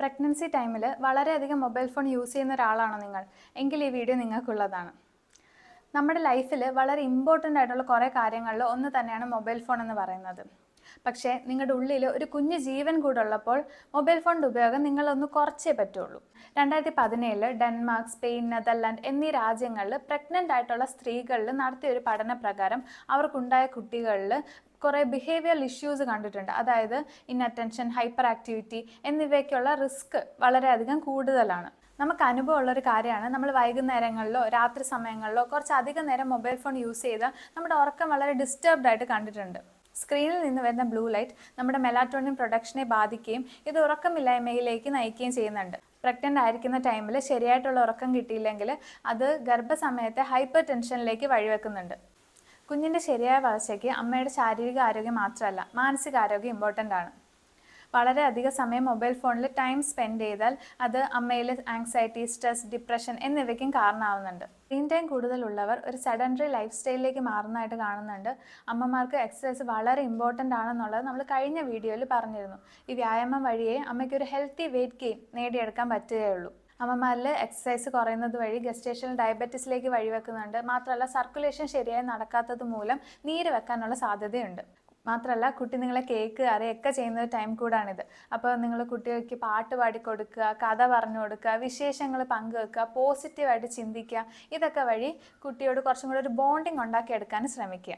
Pregnancy ടൈമിൽ വളരെയധികം mobile phone use ചെയ്യുന്ന ഒരാളാണോ നിങ്ങൾ? എങ്കിൽ ഈ വീഡിയോ നിങ്ങൾക്കുള്ളതാണ്. നമ്മുടെ ലൈഫിൽ വളരെ ഇമ്പോർട്ടൻ്റ് ആയിട്ടുള്ള കുറേ കാര്യങ്ങളിൽ ഒന്ന് തന്നെയാണ് മൊബൈൽ ഫോൺ എന്ന് പറയുന്നത്. പക്ഷേ നിങ്ങളുടെ ഉള്ളിൽ ഒരു കുഞ്ഞു ജീവൻ കൂടെ ഉള്ളപ്പോൾ മൊബൈൽ ഫോണിൻ്റെ ഉപയോഗം നിങ്ങളൊന്ന് കുറച്ചേ പറ്റുള്ളൂ. 2017 ഡെൻമാർക്ക്, സ്പെയിൻ, നെതർലാൻഡ് എന്നീ രാജ്യങ്ങളിൽ പ്രഗ്നൻ്റ് ആയിട്ടുള്ള സ്ത്രീകളിൽ നടത്തിയ ഒരു പഠനപ്രകാരം അവർക്കുണ്ടായ കുട്ടികളിൽ കുറേ ബിഹേവിയറൽ ഇഷ്യൂസ് കണ്ടിട്ടുണ്ട്. അതായത് ഇൻഅറ്റൻഷൻ, ഹൈപ്പർ ആക്ടിവിറ്റി എന്നിവയ്ക്കുള്ള റിസ്ക് വളരെയധികം കൂടുതലാണ്. നമുക്ക് അനുഭവമുള്ളൊരു കാര്യമാണ്, നമ്മൾ വൈകുന്നേരങ്ങളിലോ രാത്രി സമയങ്ങളിലോ കുറച്ചധികം നേരം മൊബൈൽ ഫോൺ യൂസ് ചെയ്താൽ നമ്മുടെ ഉറക്കം വളരെ ഡിസ്റ്റർബ്ഡ് ആയിട്ട് കണ്ടിട്ടുണ്ട്. സ്ക്രീനിൽ നിന്ന് വരുന്ന ബ്ലൂ ലൈറ്റ് നമ്മുടെ മെലാറ്റോണിൻ പ്രൊഡക്ഷനെ ബാധിക്കുകയും ഇത് ഉറക്കമില്ലായ്മയിലേക്ക് നയിക്കുകയും ചെയ്യുന്നുണ്ട്. പ്രഗ്നൻ്റ് ആയിരിക്കുന്ന ടൈമിൽ ശരിയായിട്ടുള്ള ഉറക്കം കിട്ടിയില്ലെങ്കിൽ അത് ഗർഭസമയത്തെ ഹൈപ്പർ ടെൻഷനിലേക്ക് വഴിവെക്കുന്നുണ്ട്. കുഞ്ഞിൻ്റെ ശരിയായ വളർച്ചയ്ക്ക് അമ്മയുടെ ശാരീരിക ആരോഗ്യം മാത്രമല്ല, മാനസികാരോഗ്യം ഇമ്പോർട്ടൻ്റ് ആണ്. വളരെയധികം സമയം മൊബൈൽ ഫോണിൽ ടൈം സ്പെൻഡ് ചെയ്താൽ അത് അമ്മയിൽ ആങ്സൈറ്റി, സ്ട്രെസ്, ഡിപ്രഷൻ എന്നിവയ്ക്കും കാരണമാവുന്നുണ്ട്. സ്ക്രീൻ ടൈം കൂടുതലുള്ളവർ ഒരു സെഡൻറ്ററി ലൈഫ് സ്റ്റൈലിലേക്ക് മാറുന്നതായിട്ട് കാണുന്നുണ്ട്. അമ്മമാർക്ക് എക്സസൈസ് വളരെ ഇമ്പോർട്ടൻ്റ് ആണെന്നുള്ളത് നമ്മൾ കഴിഞ്ഞ വീഡിയോയിൽ പറഞ്ഞിരുന്നു. ഈ വ്യായാമം വഴിയേ അമ്മയ്ക്കൊരു ഹെൽത്തി വെയ്റ്റ് ഗെയിൻ നേടിയെടുക്കാൻ പറ്റുകയുള്ളൂ. അമ്മമാരിൽ എക്സസൈസ് കുറയുന്നത് വഴി ഗസ്റ്റേഷണൽ ഡയബറ്റീസിലേക്ക് വഴിവെക്കുന്നുണ്ട്. മാത്രമല്ല സർക്കുലേഷൻ ശരിയായി നടക്കാത്തത് മൂലം നീര് വെക്കാനുള്ള സാധ്യതയുണ്ട്. മാത്രമല്ല കുട്ടി നിങ്ങളെ കേക്ക് അറിയൊക്കെ ചെയ്യുന്ന ഒരു ടൈം കൂടാണിത്. അപ്പോൾ നിങ്ങൾ കുട്ടികൾക്ക് പാട്ട് പാടി കൊടുക്കുക, കഥ പറഞ്ഞു കൊടുക്കുക, വിശേഷങ്ങൾ പങ്കുവെക്കുക, പോസിറ്റീവായിട്ട് ചിന്തിക്കുക. ഇതൊക്കെ വഴി കുട്ടിയോട് കുറച്ചും കൂടെ ഒരു ബോണ്ടിങ് ഉണ്ടാക്കിയെടുക്കാൻ ശ്രമിക്കുക.